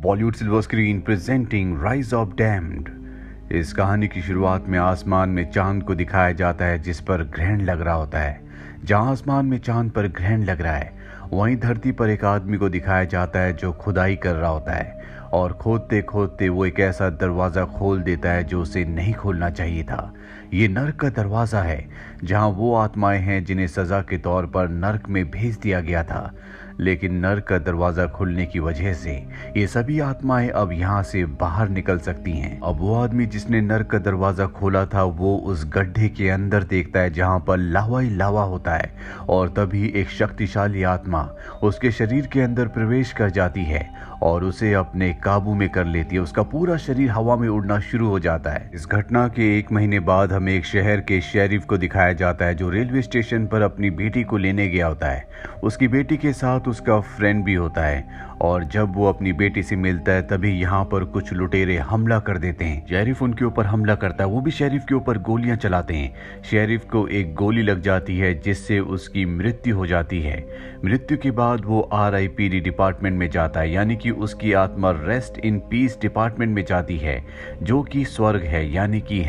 Bollywood silver screen presenting rise of damned. इस कहानी की शुरुआत में आसमान में चांद को दिखाया जाता है जिस पर ग्रहण लग रहा होता है। जहां आसमान में चांद पर ग्रहण लग रहा है वहीं धरती पर एक आदमी को दिखाया जाता है जो खुदाई कर रहा होता है और खोदते खोदते वो एक ऐसा दरवाज़ा खोल देता है जो उसे नहीं खोलना चाहिए था। ये नर्क का दरवाज़ा है जहां वो आत्माएं हैं जिन्हें सज़ा के तौर पर नर्क में भेज दिया गया था, लेकिन नर्क का दरवाज़ा खुलने की वजह से ये सभी आत्माएं अब यहाँ से बाहर निकल सकती हैं। अब वो आदमी जिसने नर्क का दरवाज़ा खोला था वो उस गड्ढे के अंदर देखता है जहाँ पर लावा ही लावा होता है और तभी एक शक्तिशाली आत्मा उसके शरीर के अंदर प्रवेश कर जाती है और उसे अपने काबू में कर लेती है। उसका पूरा शरीर हवा में उड़ना शुरू हो जाता है। इस घटना के 1 महीने बाद हमें एक शहर के शेरिफ को दिखाया जाता है जो रेलवे स्टेशन पर अपनी बेटी को लेने गया होता है। उसकी बेटी के साथ उसका फ्रेंड भी होता है और जब वो अपनी बेटी से मिलता है तभी यहाँ पर कुछ लुटेरे हमला कर देते हैं। शेरिफ उनके ऊपर हमला करता है, वो भी शेरिफ के ऊपर गोलियां चलाते हैं। शेरिफ को एक गोली लग जाती है जिससे उसकी मृत्यु हो जाती है। मृत्यु के बाद वो RIPD डिपार्टमेंट में जाता है, यानी कि उसकी आत्मा रेस्ट इन पीस डिपार्टमेंट में जाती है जो कि स्वर्ग है, यानी कि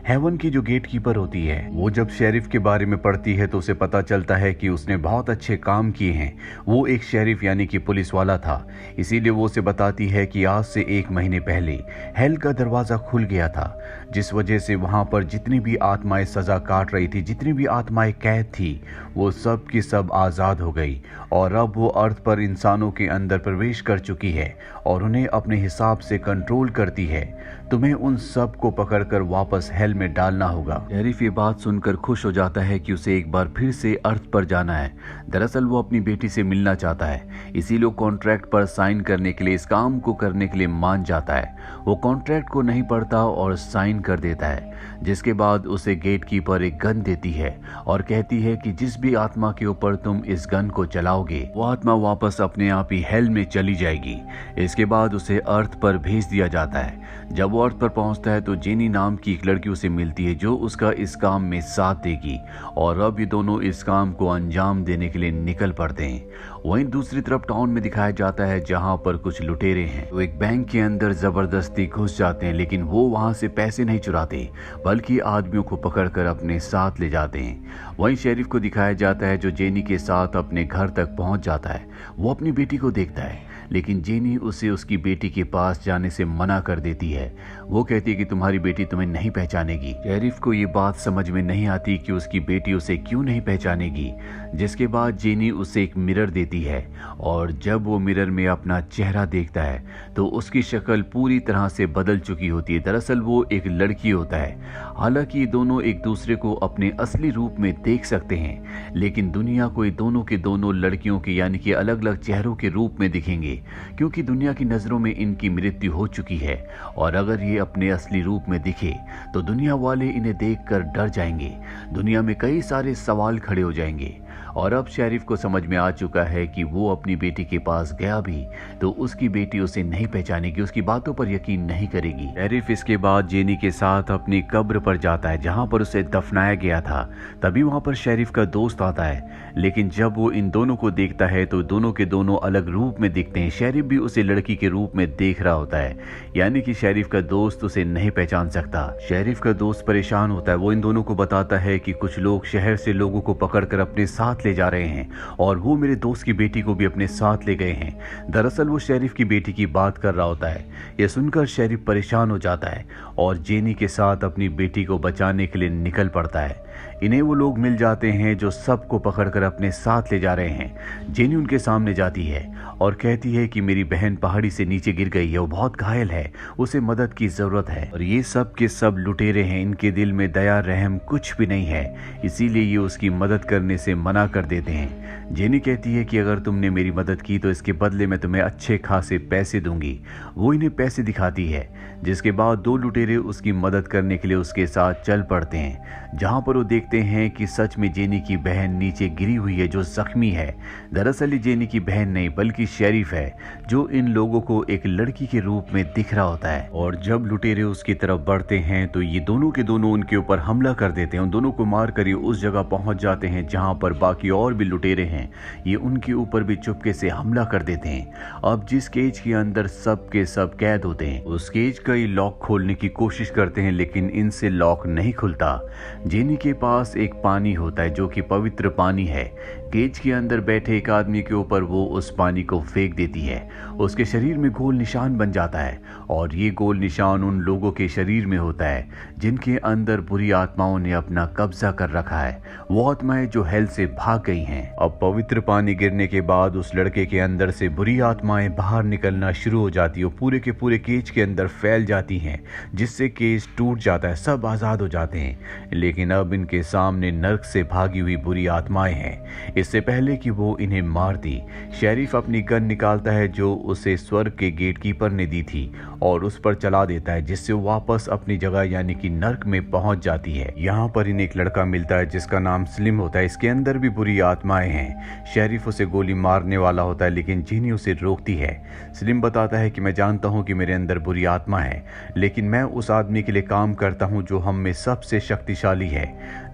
हेवन की जो गेट कीपर होती है। वो जब शेरिफ के बारे में पढ़ती है तो उसे पता चलता है कि उसने बहुत अच्छे काम किए हैं। वो एक शेरिफ यानी कि पुलिस वाला था, इसीलिए वो उसे बताती है कि आज से 1 महीने पहले हेल का दरवाज़ा खुल गया था, जिस वजह से वहाँ पर जितनी भी आत्माएं सज़ा काट रही थी, जितनी भी आत्माएं कैद थी, वो सब की सब आज़ाद हो गई और अब वो अर्थ पर इंसानों के अंदर प्रवेश कर चुकी है और उन्हें अपने हिसाब से कंट्रोल करती है। तुम्हें उन सब को पकड़कर वापस हेल में डालना होगा। शेरिफ ये बात सुनकर खुश हो जाता है कि उसे एक बार फिर से अर्थ पर जाना है। दरअसल वो अपनी बेटी से मिलना चाहता है, इसीलिए कॉन्ट्रैक्ट पर साइन करने के लिए, इस काम को करने के लिए मान जाता है। वो कॉन्ट्रैक्ट को नहीं पढ़ता और साइन कर देता है, जिसके बाद उसे गेट कीपर एक गन देती है और कहती है कि जिस भी आत्मा के ऊपर तुम इस गन को चलाओगे वो आत्मा वापस अपने आप ही हेल में चली जाएगी। इसके बाद उसे अर्थ पर भेज दिया जाता है। जब वो अर्थ पर पहुंचता है तो जेनी नाम की एक लड़की उसे मिलती है जो उसका इस काम में साथ देगी और अब ये दोनों इस काम को अंजाम देने के लिए निकल पड़ते हैं। वहीं दूसरी तरफ टाउन में दिखाया जाता है जहां पर कुछ लुटेरे हैं वो एक बैंक के अंदर जबरदस्ती घुस जाते हैं, लेकिन वो वहां से पैसे नहीं चुराते बल्कि आदमियों को पकड़कर अपने साथ ले जाते हैं। वहीं शेरिफ को दिखाया जाता है जो जेनी के साथ अपने घर तक पहुंच जाता है। वो अपनी बेटी को देखता है लेकिन जेनी उसे उसकी बेटी के पास जाने से मना कर देती है। वो कहती है कि तुम्हारी बेटी तुम्हें नहीं पहचानेगी। शेरिफ को ये बात समझ में नहीं आती कि उसकी बेटी उसे क्यों नहीं पहचानेगी, जिसके बाद जेनी उसे एक मिरर देती है और जब वो मिरर में अपना चेहरा देखता है तो उसकी शक्ल पूरी तरह से बदल चुकी होती है। दरअसल वो एक लड़की होता है। हालांकि दोनों एक दूसरे को अपने असली रूप में देख सकते हैं, लेकिन दुनिया को दोनों के दोनों लड़कियों के यानी कि अलग अलग चेहरों के रूप में दिखेंगे, क्योंकि दुनिया की नज़रों में इनकी मृत्यु हो चुकी है और अगर ये अपने असली रूप में दिखे तो दुनिया वाले इन्हें देखकर डर जाएंगे। दुनिया में कई सारे सवाल खड़े हो जाएंगे और अब शेरिफ को समझ में आ चुका है कि वो अपनी बेटी के पास गया भी तो उसकी बेटी उसे नहीं पहचानेगी, उसकी बातों पर यकीन नहीं करेगी। शेरिफ इसके बाद जेनी के साथ अपनी कब्र पर जाता है जहां पर उसे दफनाया गया था। तभी वहां पर शेरिफ का दोस्त आता है, लेकिन जब वो इन दोनों को देखता है तो दोनों के दोनों अलग रूप में दिखते हैं। शेरिफ भी उसे लड़की के रूप में देख रहा होता है, यानी कि शेरिफ का दोस्त उसे नहीं पहचान सकता। शेरिफ का दोस्त परेशान होता है। वो इन दोनों को बताता है कि कुछ लोग शहर से लोगों को पकड़कर अपने साथ ले जा रहे हैं और वो मेरे दोस्त की बेटी को भी अपने साथ ले गए हैं। दरअसल वो शेरिफ की बेटी की बात कर रहा होता है। यह सुनकर शेरिफ परेशान हो जाता है और जेनी के साथ अपनी बेटी को बचाने के लिए निकल पड़ता है। इन्हें वो लोग मिल जाते हैं जो सबको पकड़कर अपने साथ ले जा रहे हैं। जेनी उनके सामने जाती है और कहती है कि मेरी बहन पहाड़ी से नीचे गिर गई है, वो बहुत घायल है, उसे मदद की जरूरत है। और ये सब के सब लुटेरे हैं, इनके दिल में दया रहम कुछ भी नहीं है, इसीलिए ये उसकी मदद करने से मना कर देते हैं। जेनी कहती है कि अगर तुमने मेरी मदद की तो इसके बदले मैं तुम्हें अच्छे खासे पैसे दूंगी। वो इन्हें पैसे दिखाती है, जिसके बाद 2 लुटेरे उसकी मदद करने के लिए उसके साथ चल पड़ते हैं, जहां पर वो देखते हैं कि सच में जेनी की बहन नीचे गिरी हुई है जो जख्मी है। दरअसल ये जेनी की बहन नहीं बल्कि शेरिफ है, जो इन लोगों को एक लड़की के रूप में दिख रहा होता है। और जब लुटेरे उसकी तरफ बढ़ते हैं तो ये दोनों के दोनों उनके ऊपर हमला कर देते हैं। उन दोनों को मार कर ये उस जगह पहुंच जाते हैं जहां पर बाकी और भी लुटेरे हैं। ये उनके ऊपर भी चुपके से हमला कर देते हैं। अब जिस केज के अंदर सब के सब कैद होते हैं, उस केज का ये लॉक खोलने की कोशिश करते हैं, लेकिन इनसे लॉक नहीं खुलता। जेनी के पास एक पानी होता है जो कि पवित्र पानी है। केज के अंदर बैठे एक आदमी के ऊपर वो उस पानी को फेंक देती है। उसके शरीर में गोल निशान बन जाता है और ये गोल निशान उन लोगों के शरीर में होता है जिनके अंदर बुरी आत्माओं ने अपना कब्जा कर रखा है। वो आत्माएं जो हेल से भाग गई हैं। अब पवित्र पानी गिरने के बाद उस लड़के के अंदर से बुरी आत्माएं बाहर निकलना शुरू हो जाती है। पूरे के पूरे केज के अंदर फैल जाती हैं, जिससे केज टूट जाता है, सब आजाद हो जाते हैं। लेकिन अब इनके सामने नर्क से भागी हुई बुरी आत्माएं हैं। इससे पहले कि वो इन्हें मार दी, शेरिफ अपनी गन निकालता है जो उसे स्वर्ग के गेटकीपर ने दी थी और उस पर चला देता है, जिससे वो वापस अपनी जगह यानी कि नर्क में पहुंच जाती है। यहाँ पर इन्हें एक लड़का मिलता है जिसका नाम स्लिम होता है। इसके अंदर भी बुरी आत्माएं हैं। शेरिफ उसे गोली मारने वाला होता है, लेकिन जेनी उसे रोकती है। स्लिम बताता है कि मैं जानता हूँ कि मेरे अंदर बुरी आत्मा है, लेकिन मैं उस आदमी के लिए काम करता हूँ जो हम में सबसे शक्तिशाली है।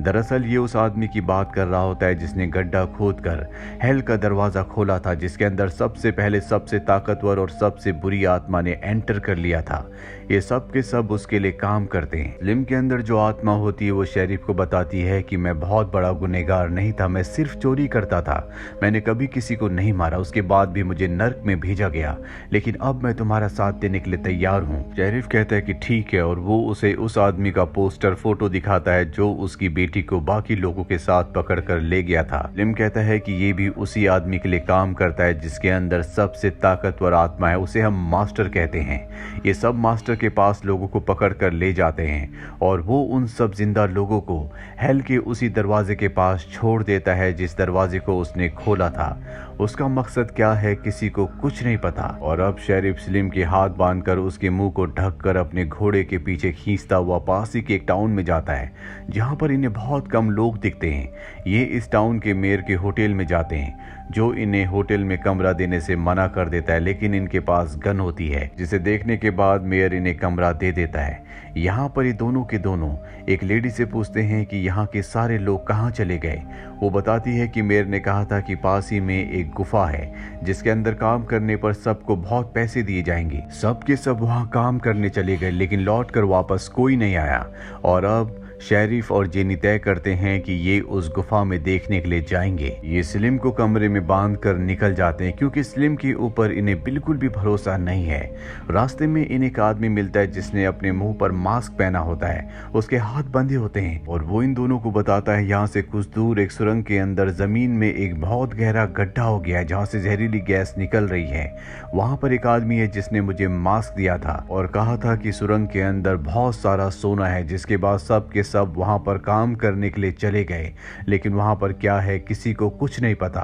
दरअसल ये उस आदमी की बात कर रहा होता है जिसने गड्ढा खोदकर हेल का दरवाजा खोला था, जिसके अंदर सबसे पहले सबसे ताकतवर और सबसे बुरी आत्मा ने एंटर कर लिया था। ये सब के सब उसके लिए काम करते हैं। स्लिम के अंदर जो आत्मा होती है वो शेरिफ को बताती है कि मैं बहुत बड़ा गुनहगार नहीं था, मैं सिर्फ चोरी करता था, मैंने कभी किसी को नहीं मारा। उसके बाद भी मुझे नर्क में भेजा गया, लेकिन अब मैं तुम्हारा साथ देने के लिए तैयार हूँ। शेरिफ कहता है कि ठीक है, और वो उसे उस आदमी का पोस्टर फोटो दिखाता है जो उसकी बेटी को बाकी लोगों के साथ पकड़ कर ले गया था। स्लिम कहता है कि ये भी उसी आदमी के लिए काम करता है जिसके अंदर सबसे ताकतवर आत्मा है, उसे हम मास्टर कहते हैं। ये सब मास्टर के पास लोगों को पकड़ कर ले जाते हैं और वो उन सब जिंदा लोगों को हेल के उसी दरवाजे के पास छोड़ देता है जिस दरवाजे को उसने खोला था। उसका मकसद क्या है किसी को कुछ नहीं पता। और अब शेरिफ स्लिम के हाथ बांधकर उसके मुंह को ढककर अपने घोड़े के पीछे खींचता हुआ पास ही के एक टाउन में जाता है जहां पर इन्हें बहुत कम लोग दिखते हैं। ये इस टाउन के मेयर के होटल में जाते हैं जो इन्हें होटल में कमरा देने से मना कर देता है, लेकिन इनके पास गन होती है जिसे देखने के बाद मेयर इन्हें कमरा दे देता है। यहाँ पर ये दोनों के दोनों एक लेडी से पूछते हैं कि यहाँ के सारे लोग कहाँ चले गए। वो बताती है कि मेयर ने कहा था कि पास ही में एक गुफा है जिसके अंदर काम करने पर सबको बहुत पैसे दिए जाएंगे। सब के सब वहाँ काम करने चले गए, लेकिन लौट कर वापस कोई नहीं आया। और अब शेरिफ और जेनी तय करते हैं कि ये उस गुफा में देखने के लिए जाएंगे। ये स्लिम को कमरे में बांध कर निकल जाते हैं क्योंकि स्लिम के ऊपर इन्हें बिल्कुल भी भरोसा नहीं है। रास्ते में इन्हें एक आदमी मिलता है जिसने अपने मुंह पर मास्क पहना होता है, उसके हाथ बंधे होते हैं और वो इन दोनों को बताता है यहाँ से कुछ दूर एक सुरंग के अंदर जमीन में एक बहुत गहरा गड्ढा हो गया है जहाँ से जहरीली गैस निकल रही है। वहाँ पर एक आदमी है जिसने मुझे मास्क दिया था और कहा था कि सुरंग के अंदर बहुत सारा सोना है, जिसके बाद सब के सब वहां पर काम करने के लिए चले गए, लेकिन वहां पर क्या है किसी को कुछ नहीं पता।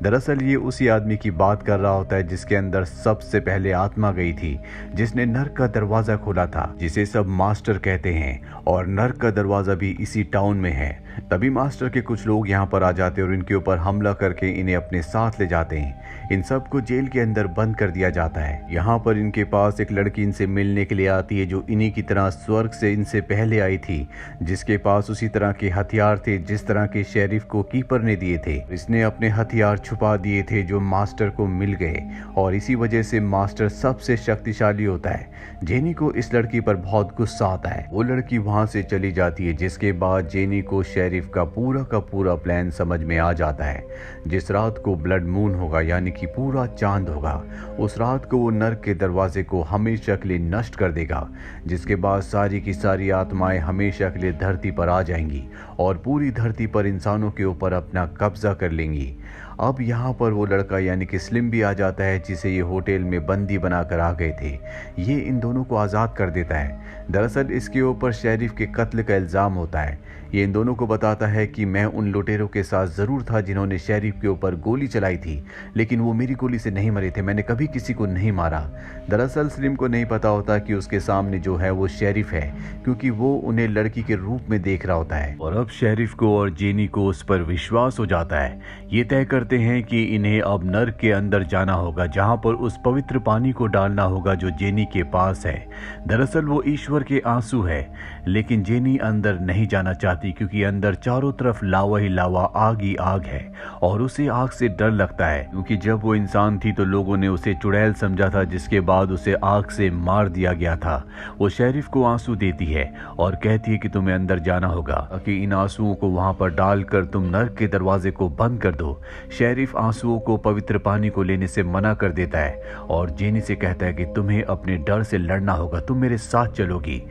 दरअसल ये उसी आदमी की बात कर रहा होता है जिसके अंदर सबसे पहले आत्मा गई थी, जिसने नर्क का दरवाजा खोला था, जिसे सब मास्टर कहते हैं, और नर्क का दरवाजा भी इसी टाउन में है। तभी मास्टर के कुछ लोग यहाँ पर आ जाते हैं और इनके ऊपर हमला करके इन्हें अपने साथ ले जाते हैं। इन सबको जेल के अंदर बंद कर दिया जाता है। यहाँ पर इनके पास एक लड़की इनसे मिलने के लिए आती है जो इन्हीं की तरह स्वर्ग से इनसे पहले आई थी, जिसके पास उसी तरह के हथियार थे जिस तरह के शेरिफ को कीपर ने दिए थे। इसने अपने हथियार छुपा दिए थे जो मास्टर को मिल गए और इसी वजह से मास्टर सबसे शक्तिशाली होता है। जेनी को इस लड़की पर बहुत गुस्सा आता है। वो लड़की वहां से चली जाती है, जिसके बाद जेनी को शेरिफ का पूरा प्लान समझ में आ जाता है। जिस रात को ब्लड मून होगा यानी कि पूरा चांद होगा, उस रात को वो नर्क के दरवाजे को हमेशा के लिए नष्ट कर देगा, जिसके बाद सारी की सारी आत्माएं हमेशा के लिए धरती पर आ जाएंगी और पूरी धरती पर इंसानों के ऊपर अपना कब्जा कर लेंगी। अब यहाँ पर वो लड़का यानी कि स्लिम भी आ जाता है जिसे ये होटल में बंदी बनाकर आ गए थे। ये इन दोनों को आज़ाद कर देता है। दरअसल इसके ऊपर शेरिफ के कत्ल का इल्ज़ाम होता है। ये इन दोनों को बताता है कि मैं उन लुटेरों के साथ ज़रूर था जिन्होंने शेरिफ के ऊपर गोली चलाई थी, लेकिन वो मेरी गोली से नहीं मरे थे, मैंने कभी किसी को नहीं मारा। दरअसल स्लिम को नहीं पता होता कि उसके सामने जो है वो शेरिफ है, क्योंकि वो उन्हें लड़की के रूप में देख रहा होता है। और अब शेरिफ को और जेनी को उस पर विश्वास हो जाता है। ये तय करते हैं कि इन्हें अब नर्क के अंदर जाना होगा, जहां पर उस पवित्र पानी को डालना होगा जो जेनी के पास है। दरअसल वो ईश्वर के आंसू है, लेकिन जेनी अंदर नहीं जाना चाहती क्योंकि अंदर चारों तरफ लावा ही लावा, आग ही आग है और उसे आग से डर लगता है, क्योंकि जब वो इंसान थी तो लोगों ने उसे चुड़ैल समझा था, जिसके बाद उसे आग से मार दिया गया था। वो शेरिफ को आंसू देती है और कहती है कि तुम्हें अंदर जाना होगा, कि इन आंसुओं को वहां पर डालकर तुम नर्क के दरवाजे को बंद कर दो। शेरिफ आंसुओं को पवित्र पानी को लेने से मना कर देता है और जेनी से कहता है कि तुम्हें अपने डर से लड़ना होगा, तुम मेरे साथ चलोगी।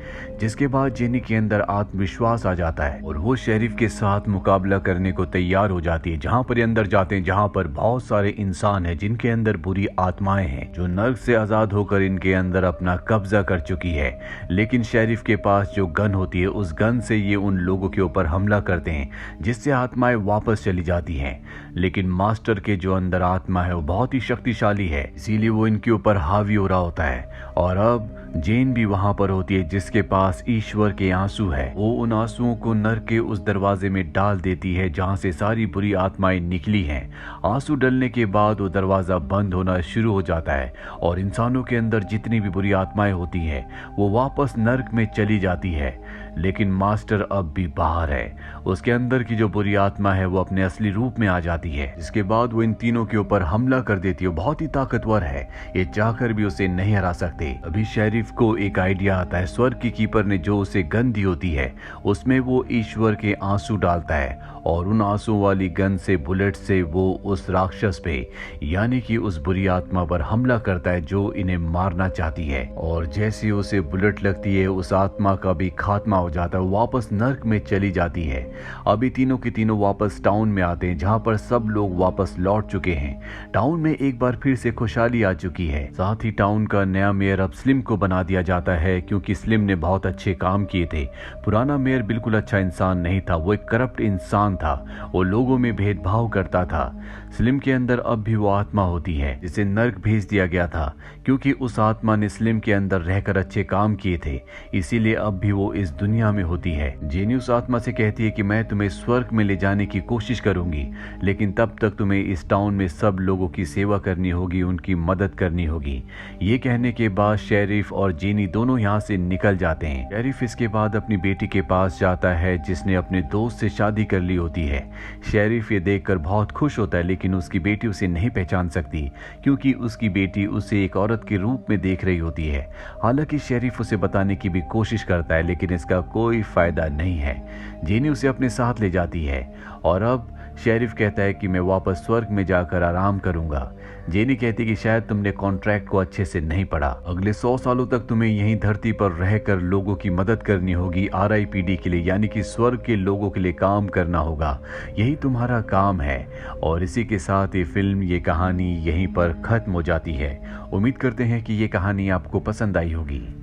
जिसके बाद जेनी के अंदर आत्मविश्वास आ जाता है और वो शेरिफ के साथ मुकाबला करने को तैयार हो जाती है। जहां पर ये अंदर जाते हैं, जहां पर बहुत सारे इंसान हैं जिनके अंदर बुरी आत्माएं हैं, जो नर्क से आजाद होकर इनके अंदर अपना कब्जा कर चुकी है। लेकिन शेरिफ के पास जो गन होती है, उस गन से ये उन लोगों के ऊपर हमला करते हैं, जिससे आत्माएं वापस चली जाती हैं। लेकिन मास्टर के जो अंदर आत्मा है वो बहुत ही शक्तिशाली है, इसीलिए वो इनके ऊपर हावी हो रहा होता है। और अब जेन भी वहां पर होती है, जिसके पास ईश्वर के आंसू है। वो उन आंसुओं को नर्क के उस दरवाजे में डाल देती है जहां से सारी बुरी आत्माएं निकली हैं। आंसू डलने के बाद वो दरवाजा बंद होना शुरू हो जाता है और इंसानों के अंदर जितनी भी बुरी आत्माएं होती हैं वो वापस नर्क में चली जाती है। लेकिन मास्टर अब भी बाहर है, उसके अंदर की जो बुरी आत्मा है वो अपने असली रूप में आ जाती है। इसके बाद वो इन तीनों के ऊपर हमला कर देती है। बहुत ही ताकतवर है, ये चाहकर भी उसे नहीं हरा सकते। अभी शेरिफ को एक आइडिया आता है। स्वर्ग की कीपर ने जो उसे गन दी होती है उसमें वो ईश्वर के आंसू डालता है और उन आंसू वाली गन से, बुलेट से वो उस राक्षस पे यानी कि उस बुरी आत्मा पर हमला करता है जो इन्हें मारना चाहती है। और जैसे उसे बुलेट लगती है उस आत्मा का भी खात्मा हो जाता है, वापस नर्क में चली जाती है। अभी तीनों के तीनों वापस टाउन में आते हैं जहां पर सब लोग वापस लौट चुके हैं। टाउन में एक बार फिर से खुशहाली आ चुकी है। साथ ही टाउन का नया मेयर अब स्लिम को बना दिया जाता है, क्योंकि स्लिम ने बहुत अच्छे काम किए थे। पुराना मेयर बिल्कुल अच्छा इंसान नहीं था, वो एक करप्ट इंसान था, वो लोगों में भेदभाव करता था। स्लिम के अंदर अब भी वो आत्मा होती है जिसे नर्क भेज दिया गया था, क्योंकि उस आत्मा ने स्लिम के अंदर रहकर अच्छे काम किए थे, इसीलिए अब भी वो इस दुनिया में होती है। जेनी उस आत्मा से कहती है कि मैं तुम्हें स्वर्ग में ले जाने की कोशिश करूंगी, लेकिन तब तक तुम्हें इस टाउन में सब लोगों की सेवा करनी होगी, उनकी मदद करनी होगी। ये कहने के बाद शेरिफ और जेनी दोनों यहाँ से निकल जाते हैं। शेरिफ इसके बाद अपनी बेटी के पास जाता है जिसने अपने दोस्त से शादी कर ली होती है। शेरिफ ये देखकर बहुत खुश होता है, लेकिन उसकी बेटी उसे नहीं पहचान सकती, क्योंकि उसकी बेटी उसे एक औरत के रूप में देख रही होती है। हालांकि शेरिफ उसे बताने की भी कोशिश करता है, लेकिन इसका कोई फायदा नहीं है। जेनी उसे अपने साथ ले जाती है और अब शेरिफ कहता है कि मैं वापस स्वर्ग में जाकर आराम करूंगा। जेनी कहती कि शायद तुमने कॉन्ट्रैक्ट को अच्छे से नहीं पढ़ा, अगले 100 सालों तक तुम्हें यहीं धरती पर रहकर लोगों की मदद करनी होगी, RIPD के लिए यानी कि स्वर्ग के लोगों के लिए काम करना होगा, यही तुम्हारा काम है। और इसी के साथ ये फिल्म, ये कहानी यहीं पर खत्म हो जाती है। उम्मीद करते हैं कि ये कहानी आपको पसंद आई होगी।